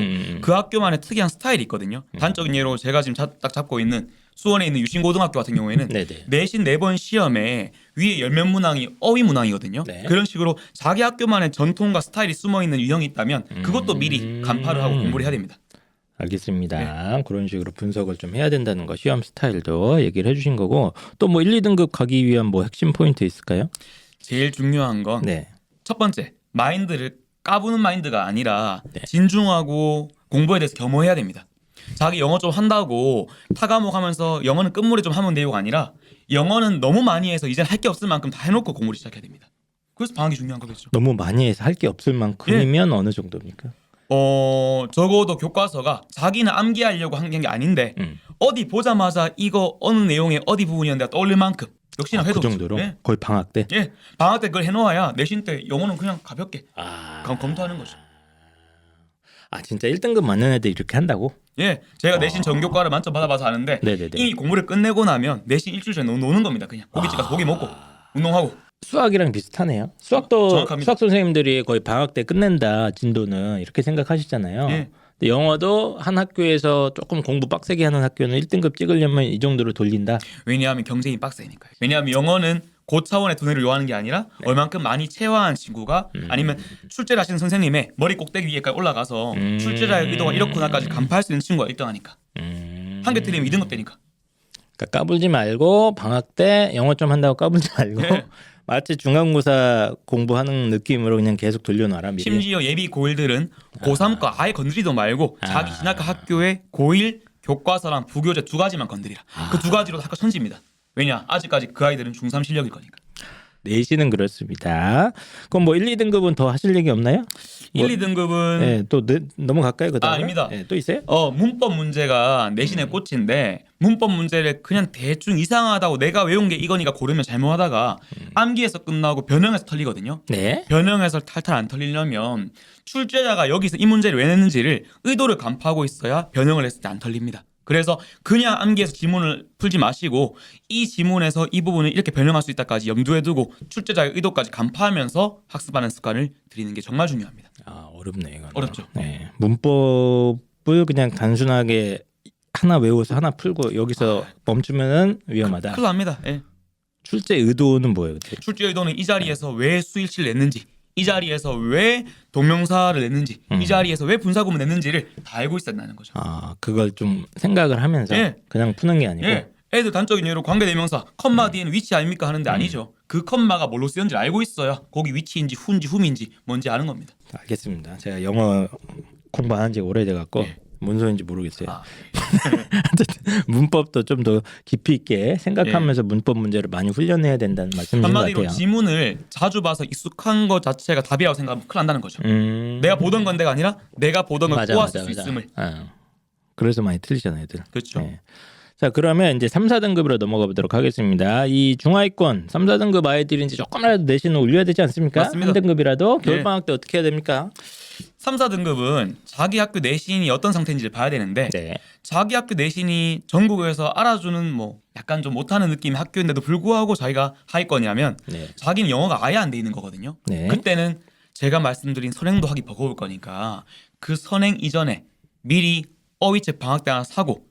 그 학교만의 특이한 스타일이 있거든요. 단적인 예로 제가 지금 딱 잡고 있는 수원에 있는 유신고등학교 같은 경우에는 네네. 내신 4번 시험에 위에 열몇 문항이 어휘 문항이거든요. 네. 그런 식으로 자기 학교만의 전통과 스타일이 숨어있는 유형이 있다면 그것도 미리 간파를 하고 공부를 해야 됩니다. 알겠습니다. 그런 식으로 분석을 좀 해야 된다는 거 시험 스타일도 얘기를 해주신 거고 또 뭐 1, 2등급 가기 위한 뭐 핵심 포인트 있을까요? 제일 중요한 건 첫 네. 번째 마인드를 까부는 마인드가 아니라 네. 진중하고 공부에 대해서 겸허해야 됩니다. 자기 영어 좀 한다고 타과목 하면서 영어는 끝물에 좀 하면 돼요가 아니라 영어는 너무 많이 해서 이제 할 게 없을 만큼 다 해놓고 공부를 시작해야 됩니다. 그래서 방학이 중요한 거겠죠. 너무 많이 해서 할 게 없을 만큼이면 어느 정도입니까? 적어도 교과서가 자기는 암기하려고 한 게 아닌데 어디 보자마자 이거 어느 내용의 어디 부분이었는데 떠올릴 만큼 역시나 그 회도 정도로 거의 방학 때. 예, 방학 때 그걸 해놓아야 내신 때 영어는 그냥 가볍게 아, 검토하는 거죠. 진짜 1등급 맞는 애들 이렇게 한다고? 예, 제가 내신 전교과를 만점 받아봐서 아는데 네네네. 이미 공부를 끝내고 나면 내신 일주일 전에 노는 겁니다. 그냥 고깃집 가서 고기 먹고 운동하고. 수학이랑 비슷하네요. 수학도 정확합니다. 수학 선생님들이 거의 방학 때 끝낸다 진도는 이렇게 생각하시잖아요. 예. 근데 영어도 한 학교에서 조금 공부 빡세게 하는 학교는 1등급 찍으려면 이 정도로 돌린다. 왜냐하면 경쟁이 빡세니까요. 왜냐하면 영어는 고차원의 두뇌를 요하는 게 아니라 얼만큼 많이 체화한 친구가 아니면 출제를 하시는 선생님의 머리 꼭대기 위에까지 올라가서 출제자의 의도가 이렇구나까지 간파할 수 있는 친구가 1등하니까. 한 개 틀리면 2등급 되니까. 그러니까 까불지 말고 방학 때 영어 좀 한다고 까불지 말고 네. 마치 중간고사 공부하는 느낌으로 그냥 계속 돌려놔라 미리. 심지어 예비 고1들은 고3과 아예 건드리도 말고 자기 진학한 학교의 고1 교과서랑 부교재 2가지만 건드리라. 그 2가지로 학교 천지입니다. 왜냐? 아직까지 그 아이들은 중3 실력일 거니까. 내신은 그렇습니다. 그럼 뭐 1, 2등급은 더 하실 얘기 없나요? 1, 2등급은 네, 또 넘어갈까요? 그다음에? 아닙니다. 네, 또 있어요? 문법 문제가 내신의 꽃인데 문법 문제를 그냥 대충 이상하다고 내가 외운 게 이거니까 고르면 잘못하다가 암기해서 끝나고 변형해서 털리거든요. 네. 변형해서 탈탈 안 털리려면 출제자가 여기서 이 문제를 왜 냈는지를 의도를 간파하고 있어야 변형을 했을 때 안 털립니다. 그래서 그냥 암기해서 지문을 풀지 마시고 이 지문에서 이 부분을 이렇게 변형할 수 있다까지 염두에 두고 출제자의 의도까지 간파하면서 학습하는 습관을 들이는 게 정말 중요합니다. 어렵네 이건. 어렵죠. 네. 문법을 그냥 단순하게 하나 외워서 하나 풀고 여기서 멈추면은 위험하다. 큰일 납니다. 예. 출제 의도는 뭐예요? 그때? 출제 의도는 이 자리에서 왜 수일치를 냈는지, 이 자리에서 왜 동명사를 냈는지, 이 자리에서 왜 분사구문 냈는지를 다 알고 있어야 된다는 거죠. 아, 그걸 좀 생각을 하면서 예. 그냥 푸는 게 아니고. 예. 애들 단적인 예로 관계대명사 컴마 뒤에는 위치 아닙니까 하는데 아니죠. 그 컴마가 뭘로 쓰였는지 알고 있어야 거기 위치인지 후인지 흠인지 뭔지 아는 겁니다. 알겠습니다. 제가 영어 공부 안 한 지 오래돼 갖고 예. 뭔 소리인지 모르겠어요. 아, 어쨌든 문법도 좀 더 깊이 있게 생각하면서 문법 문제를 많이 훈련해야 된다는 말씀이신 것 한마디로 같아요. 지문을 자주 봐서 익숙한 것 자체가 답이라고 생각하면 큰일 난다는 거죠. 내가 보던 건데가 아니라 내가 보던 걸 꼬았을 수 있음을. 그래서 많이 틀리잖아요, 애들. 그렇죠. 네. 자, 그러면 이제 3, 4등급으로 넘어가 보도록 하겠습니다. 이 중하위권 3, 4등급 아이들이 이제 조금이라도 내신을 올려야 되지 않습니까? 맞습니다. 1등급이라도 네. 겨울방학 때 어떻게 해야 됩니까? 3, 4등급은 자기 학교 내신이 어떤 상태인지를 봐야 되는데 네. 자기 학교 내신이 전국에서 알아주는 뭐 약간 좀 못하는 느낌의 학교인데도 불구하고 자기가 하위권이라면 네. 자기는 영어가 아예 안 돼 있는 거거든요. 네. 그때는 제가 말씀드린 선행도 하기 버거울 거니까 그 선행 이전에 미리 어휘책 방학 때 하나 사고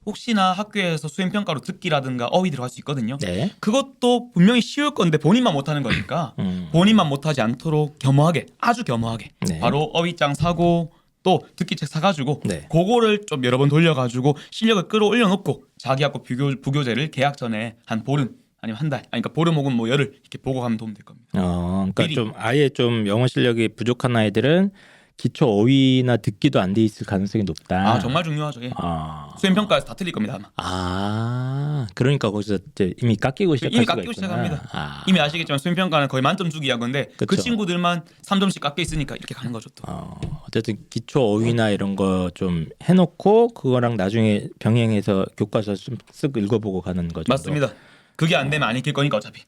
혹시나 학교에서 수행평가로 듣기라든가 어휘 들어갈 수 있거든요. 네. 그것도 분명히 쉬울 건데 본인만 못하는 거니까 본인만 못하지 않도록 겸허하게 아주 겸허하게 네. 바로 어휘장 사고 또 듣기책 사가지고 네. 그거를 좀 여러 번 돌려가지고 실력을 끌어올려 놓고 자기 학교 부교재를 개학 전에 한 보름 아니면 한 달, 아니 그러니까 보름 혹은 뭐 열흘 이렇게 보고 가면 도움 될 겁니다. 그러니까 미리. 좀 아예 좀 영어 실력이 부족한 아이들은 기초 어휘나 듣기도 안 돼 있을 가능성이 높다. 아 정말 중요하죠. 예. 아, 수행평가에서 다 틀릴 겁니다 아마. 그러니까 거기서 이제 이미 깎이고 시작할 이미 수가 깎이고 있구나. 시작합니다. 아, 이미 아시겠지만 수행평가는 거의 만점 주기 한 건데 그 그쵸. 친구들만 3점씩 깎여 있으니까 이렇게 가는 거죠 또. 어쨌든 기초 어휘나 이런 거 좀 해놓고 그거랑 나중에 병행해서 교과서 좀 쓱 읽어보고 가는 거죠. 맞습니다. 그게 안 되면 안 익힐 거니까 어차피.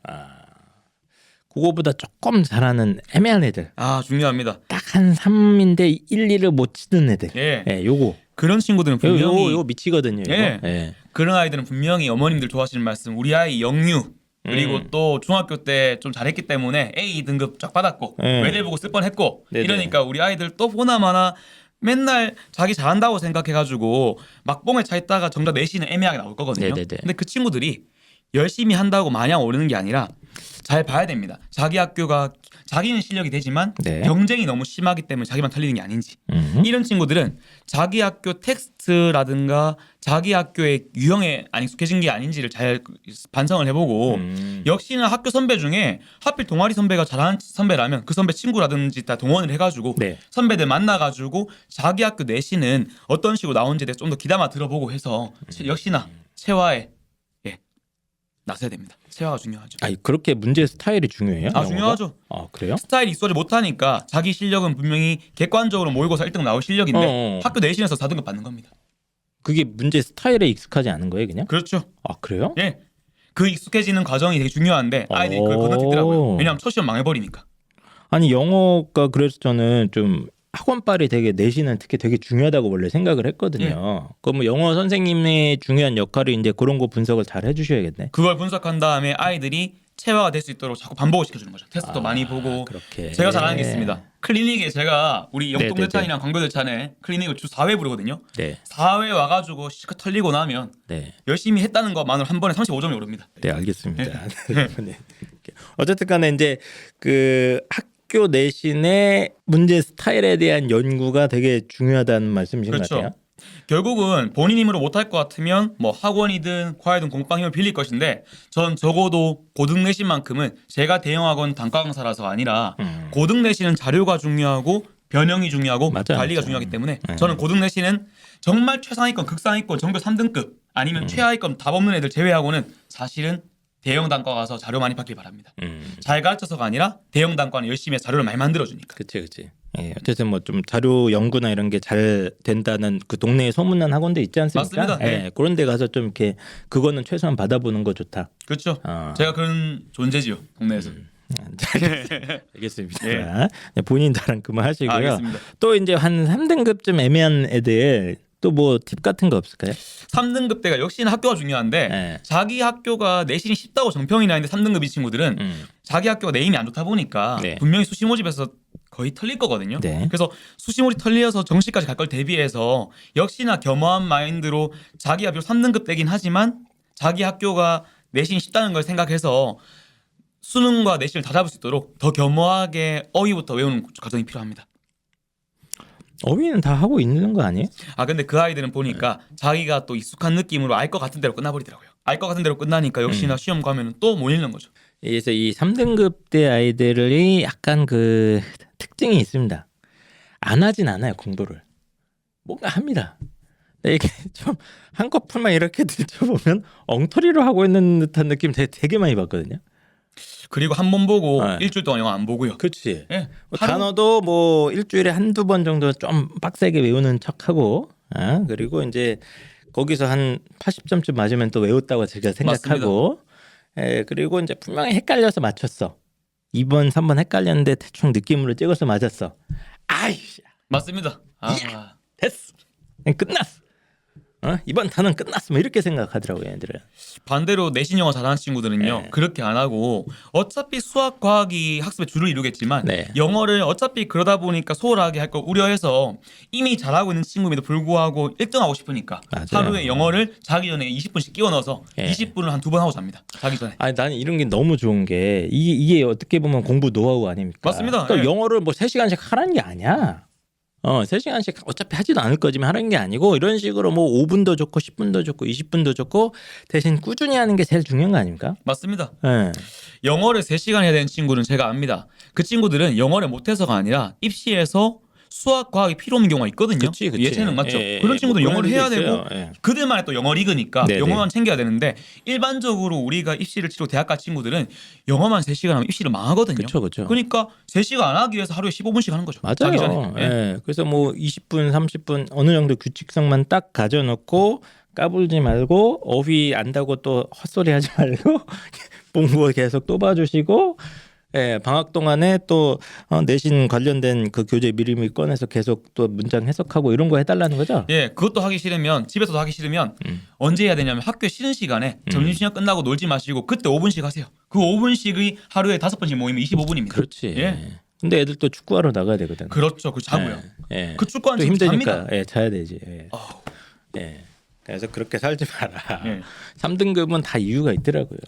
그거보다 조금 잘하는 애매한 애들. 아 중요합니다. 딱 한 3인데 1, 2를 못 치는 애들. 예. 요거. 그런 친구들은 분명히 요거 미치거든요. 이거. 예. 예. 그런 아이들은 분명히 어머님들 좋아하시는 말씀 우리 아이 영유 그리고 또 중학교 때 좀 잘했기 때문에 A 등급 쫙 받았고 예. 외대 보고 쓸 뻔했고 네네. 이러니까 우리 아이들 또 보나마나 맨날 자기 잘한다고 생각해가지고 막봉에 차 있다가 정작 내신은 애매하게 나올 거거든요. 네네네. 근데 그 친구들이 열심히 한다고 마냥 오르는 게 아니라 잘 봐야 됩니다. 자기 학교가 자기는 실력이 되지만 네. 경쟁이 너무 심하기 때문에 자기만 털리는 게 아닌지 이런 친구들은 자기 학교 텍스트라든가 자기 학교의 유형에 안 익숙해진 게 아닌지를 잘 반성을 해보고 역시나 학교 선배 중에 하필 동아리 선배가 잘하는 선배라면 그 선배 친구라든지 다 동원을 해가지고 네. 선배들 만나가지고 자기 학교 내신은 어떤 식으로 나오는지에 대해서 좀 더 귀담아 들어보고 해서 역시나 체화에 나서야 됩니다. 체화가 중요하죠. 그렇게 문제 스타일이 중요해요? 영어가? 중요하죠. 그래요? 스타일이 익숙하지 못하니까 자기 실력은 분명히 객관적으로 모의고사 1등 나올 실력인데 학교 내신에서 4등급 받는 겁니다. 그게 문제 스타일에 익숙하지 않은 거예요, 그냥? 그렇죠. 그래요? 예. 그 익숙해지는 과정이 되게 중요한데 아이들이 그걸 건너뛰더라고요. 왜냐하면 첫 시험 망해버리니까. 아니 영어가 그래서 저는 좀 학원빨이 되게 내신은 특히 되게 중요하다고 원래 생각을 했거든요. 그럼 뭐 영어 선생님의 중요한 역할이 이제 그런 거 분석을 잘 해주셔야겠네. 그걸 분석한 다음에 아이들이 체화가 될 수 있도록 자꾸 반복을 시켜주는 거죠. 테스트도 많이 보고. 그렇게. 제가 잘하는 게 있습니다. 클리닉에 제가 우리 네네네. 영동대찬이랑 광교대찬에 클리닉을 주 4회 부르거든요. 네, 4회 와가지고 시컷 털리고 나면 네, 열심히 했다는 것만으로 한 번에 35점이 오릅니다. 네, 알겠습니다. 네. 어쨌든간에 이제 그 학교 내신의 문제 스타일에 대한 연구가 되게 중요하다는 말씀이신 그렇죠. 것 같아요. 결국은 본인 힘으로 못할 것 같으면 뭐 학원이든 과외든 공방 힘을 빌릴 것인데 전 적어도 고등 내신만큼은 제가 대형학원 단과 강사라서 아니라 고등 내신은 자료가 중요하고 변형이 중요하고 맞아요, 관리가 맞아요. 중요하기 때문에 저는 고등 내신은 정말 최상위권 극상위권 전교 3등급 아니면 최하위권 답 없는 애들 제외하고는 사실은 대형 단과 가서 자료 많이 받길 바랍니다. 잘 가르쳐서가 아니라 대형 단과는 열심히 해서 자료를 많이 만들어주니까. 그치. 예, 어쨌든 뭐 좀 자료 연구나 이런 게 잘 된다는 그 동네에 소문난 학원도 있지 않습니까? 맞습니다. 네. 예, 그런 데 가서 좀 이렇게 그거는 최소한 받아보는 거 좋다. 그렇죠. 어. 제가 그런 존재지요 동네에서. 알겠습니다. 예. 네, 본인 자랑 그만하시고요. 알겠습니다. 또 이제 한 3등급쯤 애매한 애들 또 뭐 팁 같은 거 없을까요? 3등급 때가 역시나 학교가 중요한데 네. 자기 학교가 내신이 쉽다고 정평이 나는데 3등급 이 친구들은 자기 학교가 내임이 안 좋다 보니까 네. 분명히 수시 모집에서 거의 털릴 거거든요. 네. 그래서 수시물이 털려서 정시까지 갈 걸 대비해서 역시나 겸허한 마인드로 자기가 비록 3등급 되긴 하지만 자기 학교가 내신이 쉽다는 걸 생각해서 수능과 내신을 다 잡을 수 있도록 더 겸허하게 어휘부터 외우는 과정이 필요합니다. 어휘는 다 하고 있는 거 아니에요? 아 근데 그 아이들은 보니까 자기가 또 익숙한 느낌으로 알 것 같은 대로 끝나버리더라고요. 알 것 같은 대로 끝나니까 역시나 시험 가면은 또 못 읽는 거죠. 그래서 이 3등급 대 아이들이 약간 그 특징이 있습니다. 안 하진 않아요, 공부를. 뭔가 합니다. 근데 이게 좀 한꺼풀만 이렇게 들춰보면 엉터리로 하고 있는 듯한 느낌 되게 많이 받거든요. 그리고 한 번 보고 네. 일주일 동안 영어 안 보고요. 그렇지. 예. 단어도 뭐 일주일에 한두 번 정도 좀 빡세게 외우는 척하고, 그리고 이제 거기서 한 80점쯤 맞으면 또 외웠다고 제가 생각하고, 그리고 이제 분명히 헷갈려서 맞췄어. 2번, 3번 헷갈렸는데 대충 느낌으로 찍어서 맞았어. 아이씨, 맞습니다. 아. 됐어. 그냥 끝났어. 이번 단은 끝났어. 뭐 이렇게 생각하더라고요, 얘들은. 반대로 내신 영어 잘하는 친구들은요. 네. 그렇게 안 하고 어차피 수학, 과학이 학습의 주를 이루겠지만 네. 영어를 어차피 그러다 보니까 소홀하게 할 걸 우려해서 이미 잘하고 있는 친구임에도 불구하고 1등하고 싶으니까 맞아요. 하루에 영어를 자기 전에 20분씩 끼워 넣어서 네. 20분을 한 두 번 하고 잡니다. 자기 전에. 아니 나는 이런 게 너무 좋은 게 이게 어떻게 보면 공부 노하우 아닙니까? 맞습니다. 또 예. 영어를 뭐 3시간씩 하라는 게 아니야. 3시간씩 어차피 하지도 않을 거지만 하는 게 아니고 이런 식으로 뭐 5분도 좋고 10분도 좋고 20분도 좋고 대신 꾸준히 하는 게 제일 중요한 거 아닙니까? 맞습니다. 예. 영어를 3시간 해야 되는 친구는 제가 압니다. 그 친구들은 영어를 못해서가 아니라 입시에서 수학, 과학이 필요 없는 경우가 있거든요. 그치. 예체능 맞죠? 예, 그런 친구들은 뭐 영어를 그런 해야 애들 되고 있어요. 예. 그들만의 또 영어 리그니까 네네. 영어만 챙겨야 되는데 일반적으로 우리가 입시를 치르고 대학 갈 친구들은 영어만 3시간 하면 입시를 망하거든요. 그쵸. 그러니까 3시간 안 하기 위해서 하루에 15분씩 하는 거죠. 자기 맞아요. 전에. 예. 그래서 뭐 20분, 30분 어느 정도 규칙성만 딱 가져놓고 까불지 말고 어휘 안다고 또 헛소리 하지 말고 공부 계속 또 봐주시고 방학 동안에 또 내신 관련된 그 교재 미리미리 꺼내서 계속 또 문장 해석하고 이런 거 해달라는 거죠? 예, 그것도 하기 싫으면 집에서도 하기 싫으면 언제 해야 되냐면 학교 쉬는 시간에 점심시간 끝나고 놀지 마시고 그때 5분씩 하세요. 그 5분씩이 하루에 5번씩 모이면 25분입니다. 그렇지. 예. 근데 애들 또 축구하러 나가야 되거든. 그렇죠. 그 자고요. 예. 그 축구하는 또 친구 힘드니까 잡니다. 자야 되지. 예. 아우, 예. 그래서 그렇게 살지 마라. 예. 3등급은 다 이유가 있더라고요.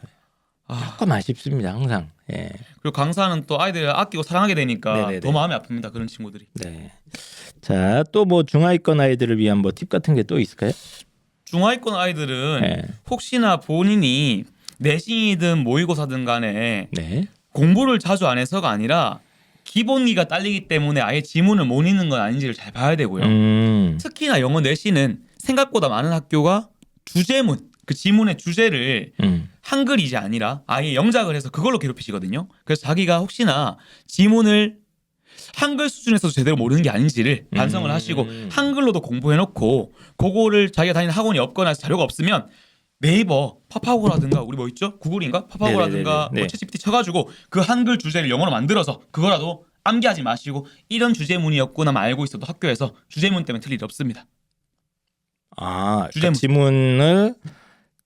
아, 조금 아쉽습니다. 항상. 예. 그리고 강사는 또 아이들 아끼고 사랑하게 되니까 네네네. 더 마음이 아픕니다. 그런 친구들이. 네. 자, 또 뭐 중하위권 아이들을 위한 뭐 팁 같은 게 또 있을까요? 중하위권 아이들은 네. 혹시나 본인이 내신이든 모의고사든 간에 네. 공부를 자주 안 해서가 아니라 기본기가 딸리기 때문에 아예 지문을 못 읽는 건 아닌지를 잘 봐야 되고요. 특히나 영어 내신은 생각보다 많은 학교가 주제문, 그 지문의 주제를 한글이지 아니라 아예 영작을 해서 그걸로 괴롭히시거든요. 그래서 자기가 혹시나 지문을 한글 수준에서도 제대로 모르는 게 아닌지를 반성을 하시고 한글로도 공부해놓고 그거를 자기가 다니는 학원이 없거나 해서 자료가 없으면 네이버 파파고라든가 우리 뭐 있죠? 구글인가? 파파고라든가 네네네네. 뭐 챗GPT 쳐가지고 그 한글 주제를 영어로 만들어서 그거라도 암기하지 마시고 이런 주제문이었구나만 알고 있어도 학교에서 주제문 때문에 틀릴 일 없습니다. 아, 주제문. 그 지문을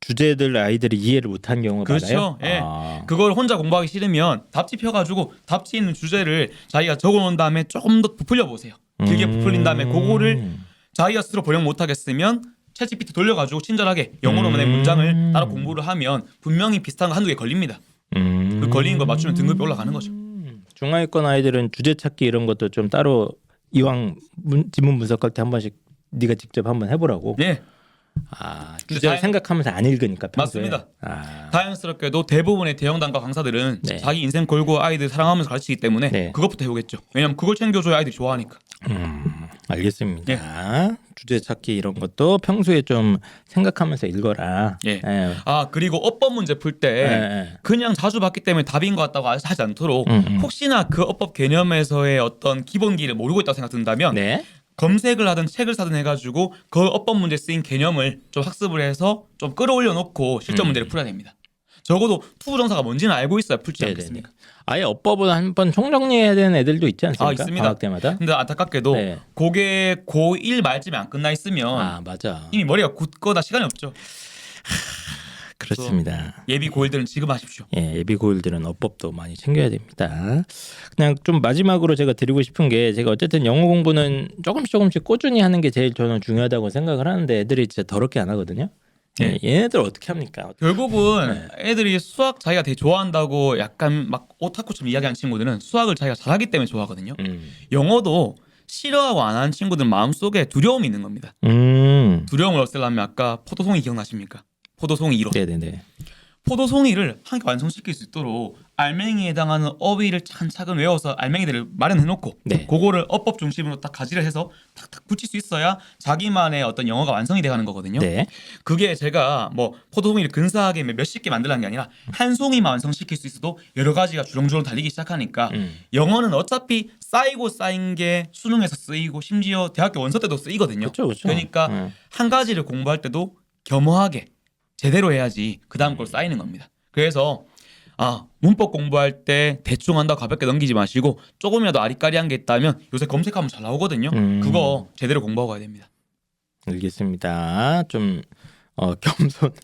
주제들 아이들이 이해를 못한 경우가 그렇죠. 많아요. 예. 아. 그걸 혼자 공부하기 싫으면 답지 펴가지고 답지 있는 주제를 자기가 적어놓은 다음에 조금 더 부풀려 보세요. 길게 부풀린 다음에 그거를 자기가 스스로 번역 못하겠으면 챗GPT 돌려가지고 친절하게 영어로 낸 문장을 따로 공부를 하면 분명히 비슷한 거 한두 개 걸립니다. 그 걸리는 걸 맞추면 등급이 올라가는 거죠. 중하위권 아이들은 주제 찾기 이런 것도 좀 따로 이왕 지문 분석할 때 한 번씩 네가 직접 한번 해보라고. 네. 아, 주제를 생각하면서 안 읽으니까 평소에. 맞습니다. 아. 다행스럽게도 대부분의 대형 단과 강사들은 네. 자기 인생 걸고 아이들 사랑하면서 가르치기 때문에 네. 그것부터 해보겠죠. 왜냐면 그걸 챙겨줘야 아이들이 좋아하니까. 알겠습니다. 예. 주제 찾기 이런 것도 평소에 좀 생각하면서 읽어라. 예. 예. 아 그리고 어법 문제 풀 때 예. 그냥 자주 봤기 때문에 답인 것 같다고 하지 않도록 혹시나 그 어법 개념에서의 어떤 기본기를 모르고 있다고 생각된다면 네. 검색을 하든 책을 사든 해가지고 그 어법 문제 쓰인 개념을 좀 학습을 해서 좀 끌어올려 놓고 실전 문제를 풀어야 됩니다. 적어도 투부정사가 뭔지는 알고 있어야 풀지 네네네. 않겠습니까? 아예 어법을 한번 총정리해야 되는 애들도 있지 않습니까? 아, 있습니다. 방학 때마다. 근데 안타깝게도 네. 그게 고1 말쯤에 안 끝나 있으면 아 맞아. 이미 머리가 굳거나 시간이 없죠. 그렇습니다. 예비 고일들은 지금 하십시오. 예, 예비 고일들은 어법도 많이 챙겨야 됩니다. 그냥 좀 마지막으로 제가 드리고 싶은 게 제가 어쨌든 영어 공부는 조금씩 꾸준히 하는 게 제일 저는 중요하다고 생각을 하는데 애들이 진짜 더럽게 안 하거든요. 네. 얘네들 어떻게 합니까? 결국은 애들이 수학 자기가 되게 좋아한다고 약간 막 오타쿠처럼 이야기하는 친구들은 수학을 자기가 잘하기 때문에 좋아하거든요. 영어도 싫어하고 안 하는 친구들 마음속에 두려움이 있는 겁니다. 두려움을 없애려면 아까 포도송이 기억나십니까? 포도송이 이론. 네네네. 포도송이를 한 개 완성시킬 수 있도록 알맹이에 해당하는 어휘를 차근차근 외워서 알맹이들을 마련해놓고 네. 그거를 어법 중심으로 딱 가지를 해서 탁탁 붙일 수 있어야 자기만의 어떤 영어가 완성이 돼가는 거거든요. 네. 그게 제가 뭐 포도송이를 근사하게 몇십 개 만들라는 게 아니라 한 송이만 완성시킬 수 있어도 여러 가지가 주렁주렁 달리기 시작하니까 영어는 어차피 쌓이고 쌓인 게 수능에서 쓰이고 심지어 대학교 원서 때도 쓰이거든요. 그렇죠. 그러니까 한 가지를 공부할 때도 겸허하게 제대로 해야지 그 다음 걸 쌓이는 겁니다. 그래서 문법 공부할 때 대충 한다고 가볍게 넘기지 마시고 조금이라도 아리까리한 게 있다면 요새 검색하면 잘 나오거든요. 그거 제대로 공부하고 가야 됩니다. 알겠습니다. 좀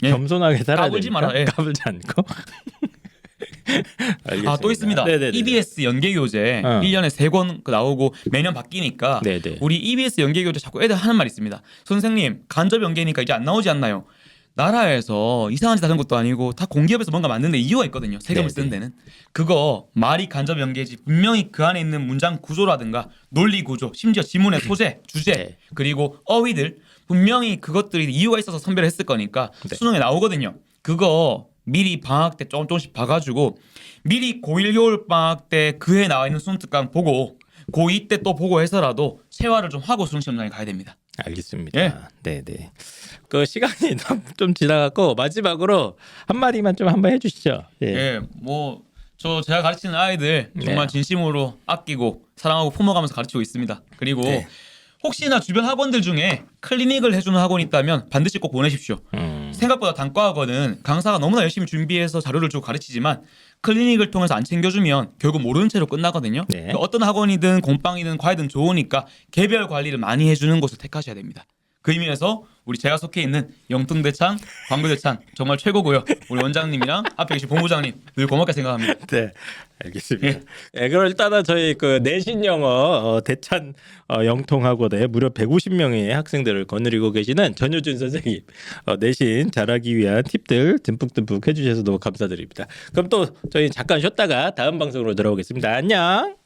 예. 겸손하게 살아야 까불지 됩니까? 마라, 예. 까불지 않고. 알겠습니다. 또 있습니다. 네네네. EBS 연계교재 1년에 3권 나오고 매년 바뀌니까 네네. 우리 EBS 연계교재 자꾸 애들 하는 말 있습니다. 선생님 간접 연계니까 이제 안 나오지 않나요? 나라에서 이상한 짓 하는 것도 아니고 다 공기업에서 뭔가 만드는 데 이유가 있거든요. 세금을 쓰는 데는. 그거 말이 간접 연계지 분명히 그 안에 있는 문장 구조라든가 논리 구조 심지어 지문의 소재, 주제 네. 그리고 어휘들 분명히 그것들이 이유가 있어서 선별했을 거니까 네. 수능에 나오거든요. 그거 미리 방학 때 조금씩 봐가지고 미리 고1 겨울 방학 때 그해 나와 있는 수능 특강 보고 고2 때 또 보고 해서라도 체화를 좀 하고 수능 시험장에 가야 됩니다. 알겠습니다. 예. 네네. 그 시간이 좀 지나갔고 마지막으로 한 마디만 좀 한번 해주시죠. 예. 예, 뭐 제가 가르치는 아이들 정말 네. 진심으로 아끼고 사랑하고 품어가면서 가르치고 있습니다. 그리고 네. 혹시나 주변 학원들 중에 클리닉을 해주는 학원이 있다면 반드시 꼭 보내십시오. 생각보다 단과학원은 강사가 너무나 열심히 준비해서 자료를 주고 가르치지만 클리닉을 통해서 안 챙겨주면 결국 모르는 채로 끝나거든요. 네. 그러니까 어떤 학원이든 공방이든 과외든 좋으니까 개별 관리를 많이 해주는 곳을 택하셔야 됩니다. 그 의미에서 우리 제가 속해 있는 영통대창, 광교대창 정말 최고고요. 우리 원장님이랑 앞에 계신 본부장님 늘 고맙게 생각합니다. 네, 알겠습니다. 예, 그럼 일단은 저희 그 내신 영어 대찬 영통학원에 무려 150명의 학생들을 거느리고 계시는 전효준 선생님 내신 잘하기 위한 팁들 듬뿍듬뿍 해주셔서 너무 감사드립니다. 그럼 또 저희 잠깐 쉬었다가 다음 방송으로 돌아오겠습니다. 안녕.